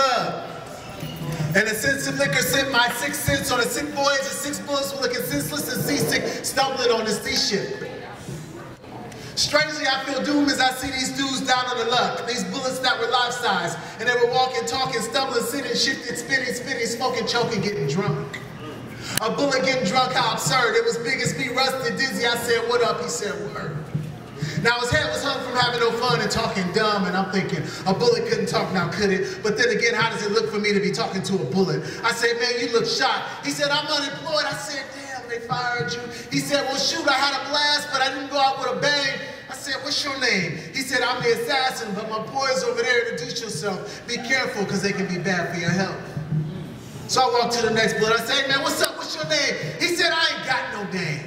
club. And a sense of liquor sent my 6 cents on a sick voyage of 6 bullets were looking senseless and seasick, stumbling on the sea ship. Strangely, I feel doom as I see these dudes down on the luck. These bullets that were life-size. And they were walking, talking, stumbling, sitting, shifting, spitting, smoking, choking, getting drunk. A bullet getting drunk, how absurd. It was big as me, rusted, dizzy. I said, what up? He said, word. Now his head was hung from having no fun and talking dumb, and I'm thinking, a bullet couldn't talk now, could it? But then again, how does it look for me to be talking to a bullet? I said, man, you look shot. He said, I'm unemployed. I said, damn, they fired you. He said, well, shoot, I had a blast, but I didn't go out with a bang. I said, what's your name? He said, I'm the assassin, but my boys over there, introduce yourself. Be careful, because they can be bad for your health. So I walked to the next bullet. I said, hey, man, what's up? What's your name? He said, I ain't got no name.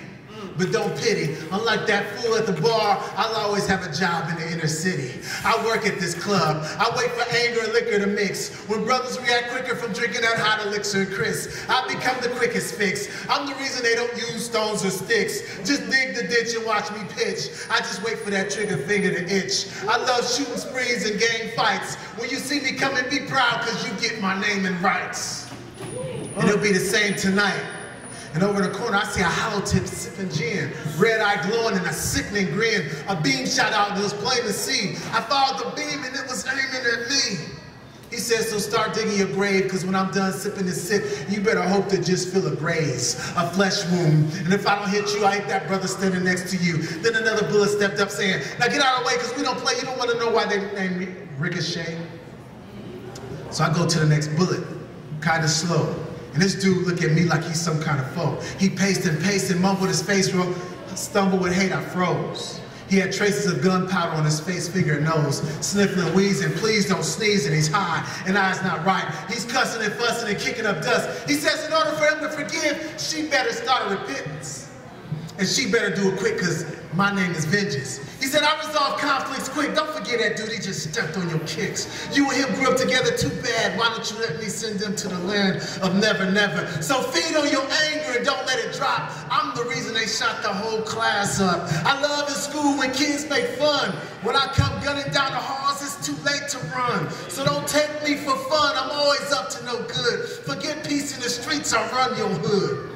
But don't pity, unlike that fool at the bar, I'll always have a job in the inner city. I work at this club. I wait for anger and liquor to mix. When brothers react quicker from drinking that hot elixir and Chris, I become the quickest fix. I'm the reason they don't use stones or sticks. Just dig the ditch and watch me pitch. I just wait for that trigger finger to itch. I love shooting sprees and gang fights. When you see me coming, be proud, because you get my name and rights. And it'll be the same tonight. And over in the corner, I see a hollow tip sipping gin, red eye glowing and a sickening grin. A beam shot out and it was plain to see. I followed the beam and it was aiming at me. He said, so start digging your grave, because when I'm done sipping this sip, you better hope to just feel a graze, a flesh wound. And if I don't hit you, I hit that brother standing next to you. Then another bullet stepped up saying, now get out of the way, because we don't play. You don't want to know why they named me Ricochet. So I go to the next bullet, kind of slow. And this dude look at me like he's some kind of foe. He paced and mumbled his face roll. Stumbled with hate, I froze. He had traces of gunpowder on his face, finger, and nose. Sniffling, wheezing, please don't sneeze, and he's high, and eyes not right. He's cussing and fussing and kicking up dust. He says in order for him to forgive, she better start a repentance. And she better do it quick, because my name is Vengeance. He said, I resolve conflicts quick. Don't forget that dude, he just stepped on your kicks. You and him grew up together too bad. Why don't you let me send them to the land of never, never? So feed on your anger and don't let it drop. I'm the reason they shot the whole class up. I love in school when kids make fun. When I come gunning down the halls, it's too late to run. So don't take me for fun. I'm always up to no good. Forget peace in the streets, I'll run your hood.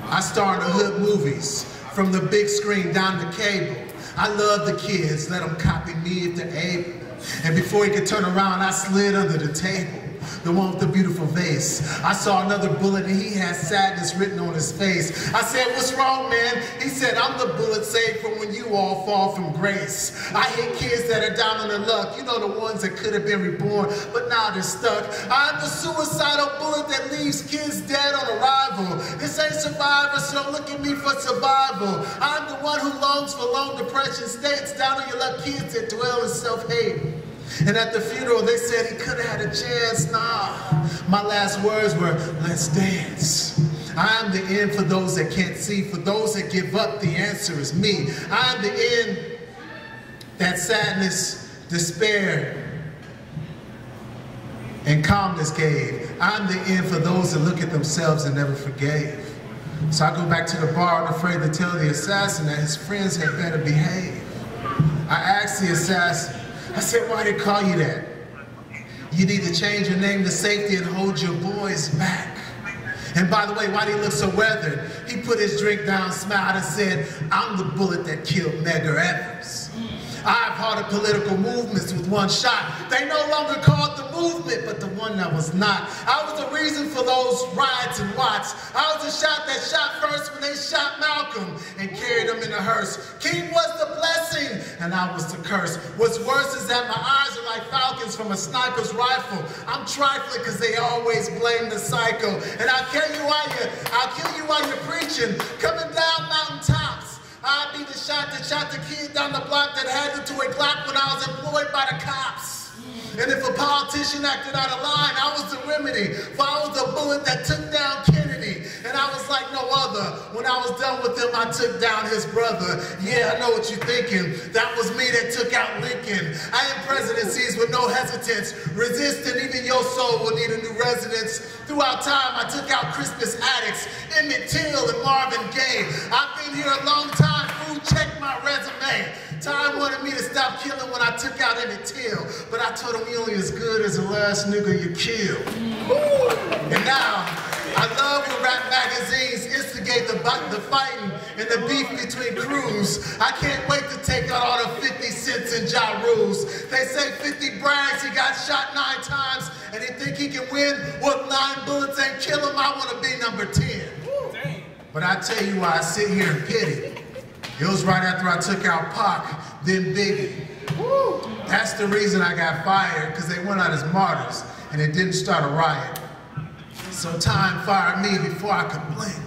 I star in the hood movies, from the big screen down to cable. I love the kids, let them copy me if they're able. And before he could turn around, I slid under the table. The one with the beautiful vase. I saw another bullet and he had sadness written on his face. I said, what's wrong, man? He said, I'm the bullet saved from when you all fall from grace. I hate kids that are down on their luck. You know, the ones that could have been reborn, but now they're stuck. I'm the suicidal bullet that leaves kids dead on arrival. This ain't Survivor, so don't look at me for survival. I'm the one who longs for long depression states, down on your luck kids that dwell in self-hate. And at the funeral, they said he could have had a chance. Nah, my last words were, let's dance. I'm the end for those that can't see. For those that give up, the answer is me. I'm the end that sadness, despair, and calmness gave. I'm the end for those that look at themselves and never forgave. So I go back to the bar, afraid to tell the assassin that his friends had better behave. I asked the assassin, I said, why they call you that? You need to change your name to Safety and hold your boys back. And by the way, why did he look so weathered? He put his drink down, smiled, and said, I'm the bullet that killed Medgar Evers. I've halted political movements with one shot. They no longer called the movement, but the one that was not. I was the reason for those riots and watts. I was the shot that shot first when they shot Malcolm and carried him in a hearse. King was the blessing, and I was the curse. What's worse is that my eyes are like falcons from a sniper's rifle. I'm trifling because they always blame the psycho. And I'll kill you while you're preaching, coming down mountaintops. I'd be the shot that shot the kid down the block that had it to a Glock when I was employed by the cops. And if a politician acted out of line, I was the remedy. For I was the bullet that took down Kennedy. And I was like no other. When I was done with him, I took down his brother. Yeah, I know what you're thinking. That was me that took out Lincoln. I am presidencies with no hesitance. Resisting, even your soul will need a new residence. Throughout time, I took out Crispus Attucks, Emmett Till, and Marvin Gaye. I've been here a long time, food check my resume. Time wanted me to stop killing when I took out any tail, but I told him you only as good as the last nigga you killed. And now, I love when rap magazines instigate the fighting and the beef between crews. I can't wait to take out all the 50 cents and Ja Rules. They say 50 brags, he got shot 9 times, and they think he can win. Well, 9 bullets ain't kill him, I want to be number 10. But I tell you why I sit here and pity. It was right after I took out Pac, then Biggie. That's the reason I got fired, because they went out as martyrs, and it didn't start a riot. So time fired me before I could blink.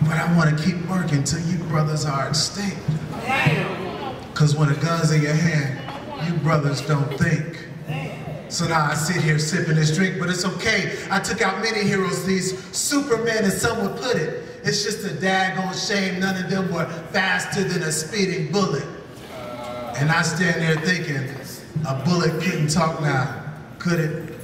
But I want to keep working till you brothers are extinct. Because when a gun's in your hand, you brothers don't think. So now I sit here sipping this drink, but it's okay. I took out many heroes, these Supermen as some would put it. It's just a daggone shame none of them were faster than a speeding bullet. And I stand there thinking, a bullet couldn't talk now, could it?